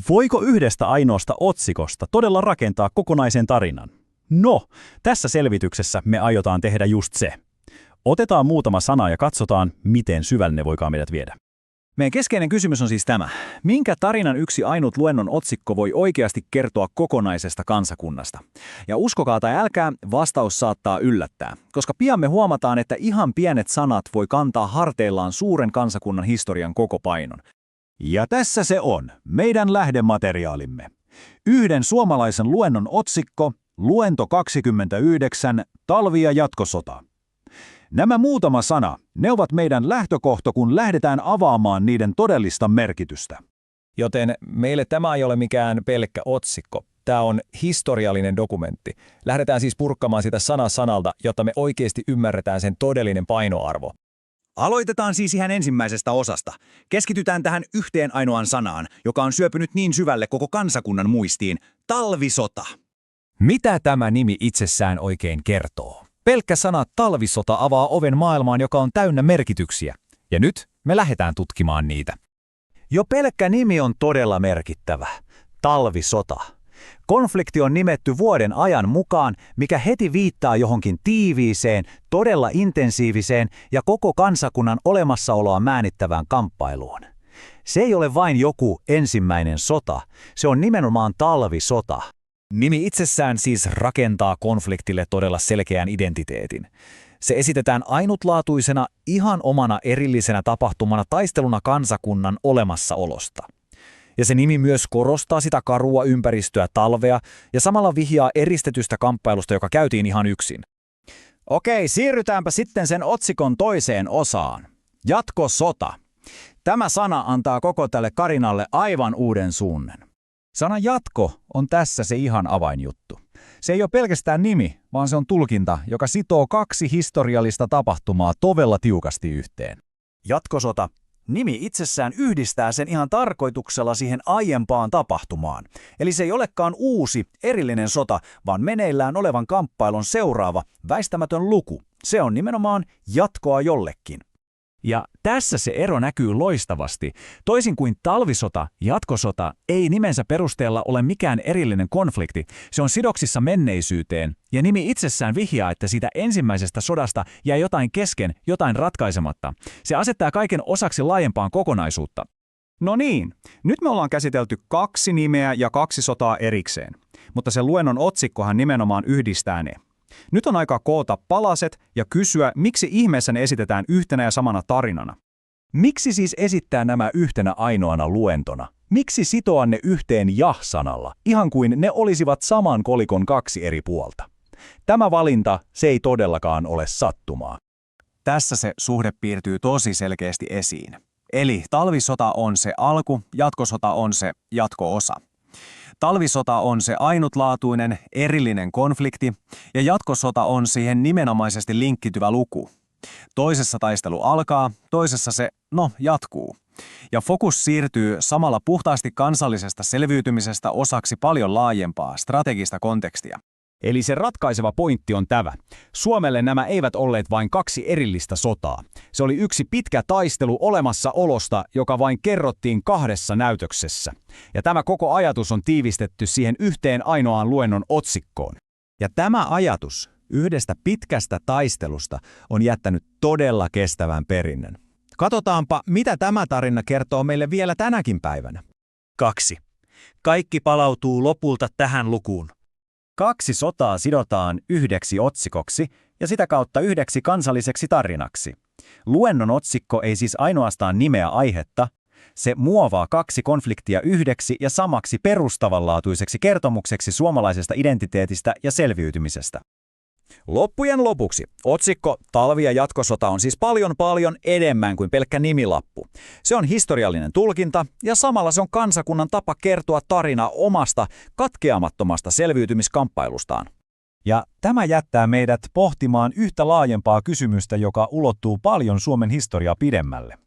Voiko yhdestä ainoasta otsikosta todella rakentaa kokonaisen tarinan? No, tässä selvityksessä me aiotaan tehdä just se. Otetaan muutama sana ja katsotaan, miten syvälle ne voikaan meidät viedä. Meidän keskeinen kysymys on siis tämä. Minkä tarinan yksi ainut luennon otsikko voi oikeasti kertoa kokonaisesta kansakunnasta? Ja uskokaa tai älkää, vastaus saattaa yllättää, koska pian me huomataan, että ihan pienet sanat voi kantaa harteillaan suuren kansakunnan historian koko painon. Ja tässä se on, meidän lähdemateriaalimme. Yhden suomalaisen luennon otsikko, luento 29, talvi ja jatkosota. Nämä muutama sana, ne ovat meidän lähtökohta, kun lähdetään avaamaan niiden todellista merkitystä. Joten meille tämä ei ole mikään pelkkä otsikko. Tämä on historiallinen dokumentti. Lähdetään siis purkamaan sitä sana sanalta, jotta me oikeasti ymmärretään sen todellinen painoarvo. Aloitetaan siis ihan ensimmäisestä osasta. Keskitytään tähän yhteen ainoaan sanaan, joka on syöpynyt niin syvälle koko kansakunnan muistiin, talvisota. Mitä tämä nimi itsessään oikein kertoo? Pelkkä sana talvisota avaa oven maailmaan, joka on täynnä merkityksiä. Ja nyt me lähdetään tutkimaan niitä. Jo pelkkä nimi on todella merkittävä. Talvisota. Konflikti on nimetty vuoden ajan mukaan, mikä heti viittaa johonkin tiiviiseen, todella intensiiviseen ja koko kansakunnan olemassaoloa määnittävään kamppailuun. Se ei ole vain joku ensimmäinen sota, se on nimenomaan talvisota. Nimi itsessään siis rakentaa konfliktille todella selkeän identiteetin. Se esitetään ainutlaatuisena, ihan omana erillisenä tapahtumana taisteluna kansakunnan olemassaolosta. Ja se nimi myös korostaa sitä karua ympäristöä talvea ja samalla vihjaa eristetystä kamppailusta, joka käytiin ihan yksin. Okei, siirrytäänpä sitten sen otsikon toiseen osaan. Jatkosota. Tämä sana antaa koko tälle karinalle aivan uuden suunnan. Sana jatko on tässä se ihan avainjuttu. Se ei ole pelkästään nimi, vaan se on tulkinta, joka sitoo kaksi historiallista tapahtumaa todella tiukasti yhteen. Jatkosota. Nimi itsessään yhdistää sen ihan tarkoituksella siihen aiempaan tapahtumaan. Eli se ei olekaan uusi, erillinen sota, vaan meneillään olevan kamppailun seuraava, väistämätön luku. Se on nimenomaan jatkoa jollekin. Ja tässä se ero näkyy loistavasti. Toisin kuin talvisota, jatkosota ei nimensä perusteella ole mikään erillinen konflikti. Se on sidoksissa menneisyyteen, ja nimi itsessään vihjaa, että siitä ensimmäisestä sodasta jäi jotain kesken, jotain ratkaisematta. Se asettaa kaiken osaksi laajempaan kokonaisuutta. No niin, nyt me ollaan käsitelty 2 nimeä ja 2 sotaa erikseen, mutta se luennon otsikkohan nimenomaan yhdistää ne. Nyt on aika koota palaset ja kysyä, miksi ihmeessä ne esitetään yhtenä ja samana tarinana. Miksi siis esittää nämä yhtenä ainoana luentona? Miksi sitoa ne yhteen ja-sanalla, ihan kuin ne olisivat saman kolikon 2 eri puolta? Tämä valinta, se ei todellakaan ole sattumaa. Tässä se suhde piirtyy tosi selkeästi esiin. Eli talvisota on se alku, jatkosota on se jatko-osa. Talvisota on se ainutlaatuinen, erillinen konflikti, ja jatkosota on siihen nimenomaisesti linkkityvä luku. Toisessa taistelu alkaa, toisessa se, jatkuu. Ja fokus siirtyy samalla puhtaasti kansallisesta selviytymisestä osaksi paljon laajempaa strategista kontekstia. Eli se ratkaiseva pointti on tämä. Suomelle nämä eivät olleet vain 2 erillistä sotaa. Se oli yksi pitkä taistelu olemassaolosta, joka vain kerrottiin 2 näytöksessä. Ja tämä koko ajatus on tiivistetty siihen yhteen ainoaan luennon otsikkoon. Ja tämä ajatus yhdestä pitkästä taistelusta on jättänyt todella kestävän perinnön. Katsotaanpa, mitä tämä tarina kertoo meille vielä tänäkin päivänä. 2. Kaikki palautuu lopulta tähän lukuun. 2 sotaa sidotaan yhdeksi otsikoksi ja sitä kautta yhdeksi kansalliseksi tarinaksi. Luennon otsikko ei siis ainoastaan nimeä aihetta, se muovaa 2 konfliktia yhdeksi ja samaksi perustavanlaatuiseksi kertomukseksi suomalaisesta identiteetistä ja selviytymisestä. Loppujen lopuksi otsikko Talvi ja jatkosota on siis paljon enemmän kuin pelkkä nimilappu. Se on historiallinen tulkinta ja samalla se on kansakunnan tapa kertoa tarina omasta katkeamattomasta selviytymiskamppailustaan. Ja tämä jättää meidät pohtimaan yhtä laajempaa kysymystä, joka ulottuu paljon Suomen historiaa pidemmälle.